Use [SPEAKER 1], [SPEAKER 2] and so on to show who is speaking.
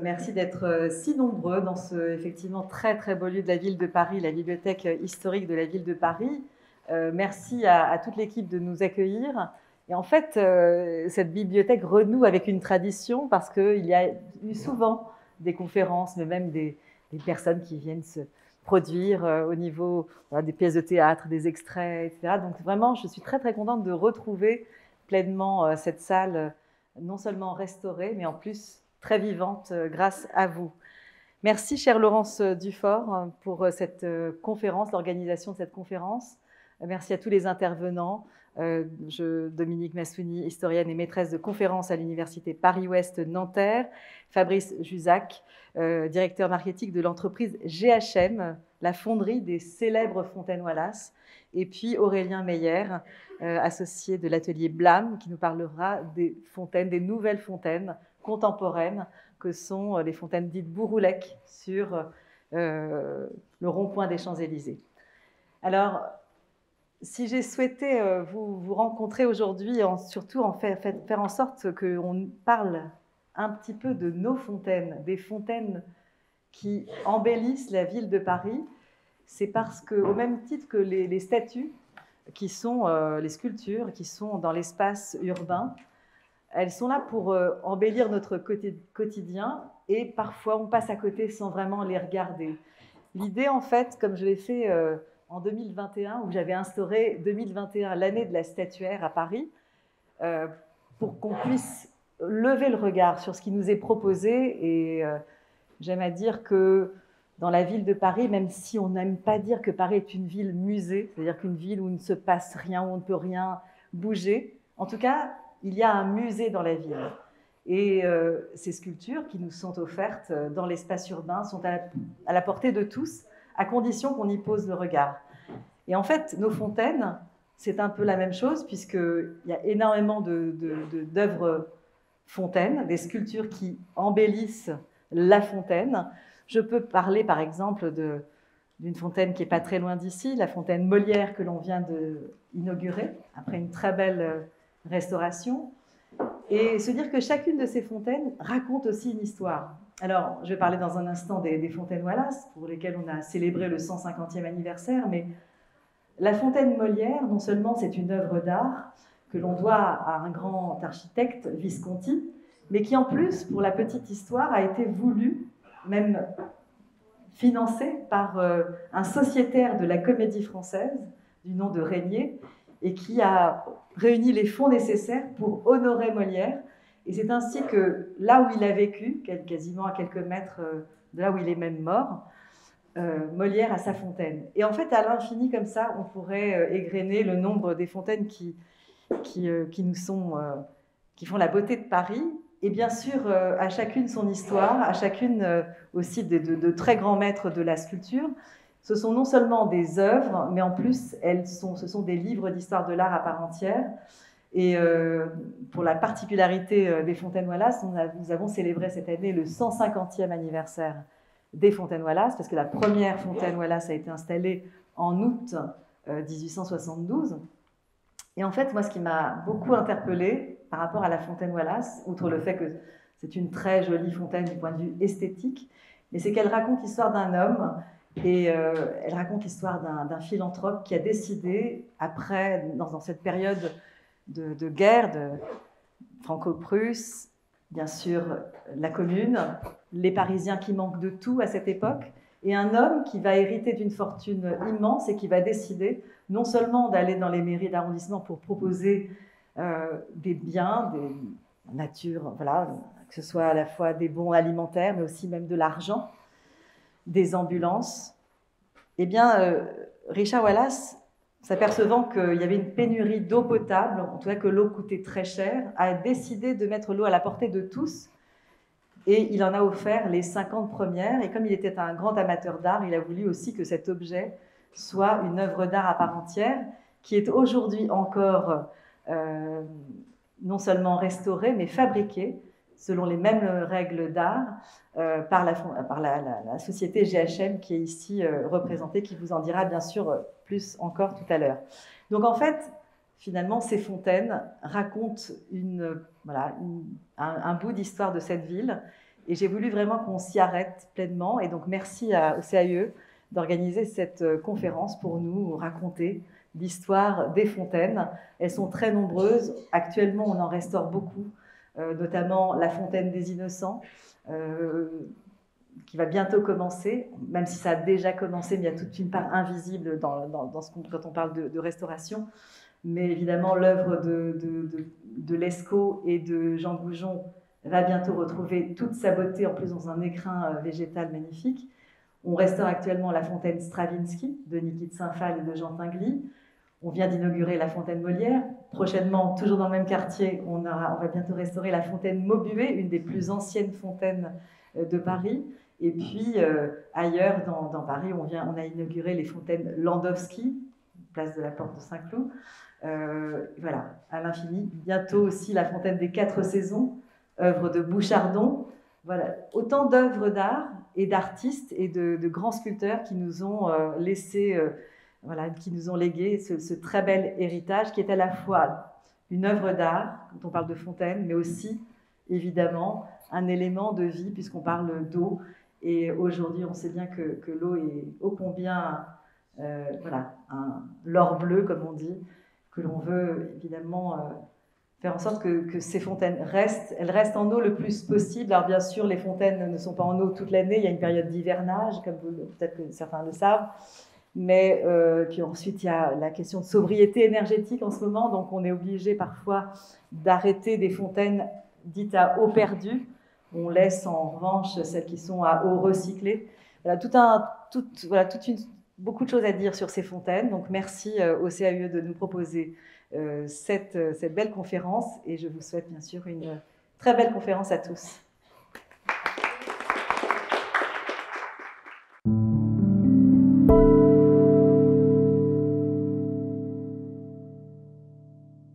[SPEAKER 1] Merci d'être si nombreux dans ce effectivement très très beau lieu de la ville de Paris, la bibliothèque historique de la ville de Paris. Merci à toute l'équipe de nous accueillir. Et en fait, cette bibliothèque renoue avec une tradition parce qu'il y a eu souvent des conférences, mais même des personnes qui viennent se produire au niveau des pièces de théâtre, des extraits, etc. Donc vraiment, je suis très très contente de retrouver pleinement cette salle, non seulement restaurée, mais en plus très vivante grâce à vous. Merci, chère Laurence Dufort, pour cette conférence, l'organisation de cette conférence. Merci à tous les intervenants. Dominique Massouni, historienne et maîtresse de conférences à l'Université Paris-Ouest Nanterre. Fabrice Juzac, directeur marketing de l'entreprise GHM, la fonderie des célèbres fontaines Wallace. Et puis Aurélien Meyer, associé de l'atelier Blam, qui nous parlera des fontaines, des nouvelles fontaines contemporaines que sont les fontaines dites Bouroulec sur le rond-point des Champs-Élysées. Alors, si j'ai souhaité vous rencontrer aujourd'hui, surtout faire en sorte qu'on parle un petit peu de nos fontaines, des fontaines qui embellissent la ville de Paris, c'est parce qu'au même titre que les statues, qui sont les sculptures, qui sont dans l'espace urbain, elles sont là pour embellir notre quotidien et parfois on passe à côté sans vraiment les regarder. L'idée, en fait, comme je l'ai fait en 2021, où j'avais instauré 2021, l'année de la statuaire à Paris, pour qu'on puisse lever le regard sur ce qui nous est proposé. Et j'aime à dire que dans la ville de Paris, même si on n'aime pas dire que Paris est une ville musée, c'est-à-dire qu'une ville où il ne se passe rien, où on ne peut rien bouger, en tout cas, il y a un musée dans la ville. Et ces sculptures qui nous sont offertes dans l'espace urbain sont à la portée de tous, à condition qu'on y pose le regard. Et en fait, nos fontaines, c'est un peu la même chose, puisqu'il y a énormément d'œuvres fontaines, des sculptures qui embellissent la fontaine. Je peux parler, par exemple, d'une fontaine qui n'est pas très loin d'ici, la fontaine Molière que l'on vient d'inaugurer, après une très belle restauration. Et se dire que chacune de ces fontaines raconte aussi une histoire. Alors, je vais parler dans un instant des fontaines Wallace, pour lesquelles on a célébré le 150e anniversaire, mais la fontaine Molière, non seulement c'est une œuvre d'art que l'on doit à un grand architecte, Visconti, mais qui en plus, pour la petite histoire, a été voulue, même financée par un sociétaire de la Comédie Française, du nom de Régnier, et qui a réuni les fonds nécessaires pour honorer Molière. Et c'est ainsi que là où il a vécu, quasiment à quelques mètres de là où il est même mort, Molière a sa fontaine. Et en fait, à l'infini, comme ça, on pourrait égrener le nombre des fontaines qui font la beauté de Paris. Et bien sûr, à chacune son histoire, à chacune aussi de très grands maîtres de la sculpture. Ce sont non seulement des œuvres, mais en plus, ce sont des livres d'histoire de l'art à part entière. Et pour la particularité des fontaines Wallace, nous avons célébré cette année le 150e anniversaire des fontaines Wallace, parce que la première fontaine Wallace a été installée en août 1872. Et en fait, moi, ce qui m'a beaucoup interpellée par rapport à la fontaine Wallace, outre le fait que c'est une très jolie fontaine du point de vue esthétique, mais c'est qu'elle raconte l'histoire d'un homme et elle raconte l'histoire d'un philanthrope qui a décidé, après, dans cette période de guerre, de franco-prusse, bien sûr la Commune, les Parisiens qui manquent de tout à cette époque, et un homme qui va hériter d'une fortune immense et qui va décider non seulement d'aller dans les mairies d'arrondissement pour proposer des biens, des natures, voilà, que ce soit à la fois des bons alimentaires, mais aussi même de l'argent, des ambulances. Eh bien, Richard Wallace, s'apercevant qu'il y avait une pénurie d'eau potable, en tout cas que l'eau coûtait très cher, a décidé de mettre l'eau à la portée de tous. Et il en a offert les 50 premières. Et comme il était un grand amateur d'art, il a voulu aussi que cet objet soit une œuvre d'art à part entière, qui est aujourd'hui encore non seulement restaurée, mais fabriquée selon les mêmes règles d'art par la société GHM qui est ici représentée, qui vous en dira bien sûr plus encore tout à l'heure. Donc en fait, finalement, ces fontaines racontent un bout d'histoire de cette ville Et j'ai voulu vraiment qu'on s'y arrête pleinement. Et donc, merci au CAE d'organiser cette conférence pour nous raconter l'histoire des fontaines. Elles sont très nombreuses. Actuellement, on en restaure beaucoup, notamment la fontaine des Innocents, qui va bientôt commencer, même si ça a déjà commencé, mais il y a toute une part invisible quand on parle de restauration. Mais évidemment, l'œuvre de Lescaut et de Jean Goujon va bientôt retrouver toute sa beauté, en plus dans un écrin végétal magnifique. On restaure actuellement la fontaine Stravinsky de Niki de Saint-Phal et de Jean Tinguely. On vient d'inaugurer la fontaine Molière. Prochainement, toujours dans le même quartier, on va bientôt restaurer la fontaine Maubuée, une des plus anciennes fontaines de Paris. Et puis, ailleurs dans Paris, on a inauguré les fontaines Landowski, place de la Porte de Saint-Cloud. Voilà, à l'infini. Bientôt aussi la fontaine des 4 saisons, œuvre de Bouchardon. Voilà, autant d'œuvres d'art et d'artistes et de grands sculpteurs qui nous ont laissé, voilà, qui nous ont légué ce très bel héritage qui est à la fois une œuvre d'art, quand on parle de fontaine, mais aussi, évidemment, un élément de vie, puisqu'on parle d'eau. Et aujourd'hui, on sait bien que l'eau est ô combien, voilà, l'or bleu, comme on dit, que l'on veut évidemment faire en sorte que ces fontaines elles restent en eau le plus possible. Alors bien sûr, les fontaines ne sont pas en eau toute l'année, il y a une période d'hivernage, comme peut-être que certains le savent, mais puis ensuite il y a la question de sobriété énergétique en ce moment, donc on est obligé parfois d'arrêter des fontaines dites à eau perdue. On laisse en revanche celles qui sont à eau recyclée. Voilà, beaucoup de choses à dire sur ces fontaines. Donc merci au CAE de nous proposer cette belle conférence et je vous souhaite bien sûr une très belle conférence à tous.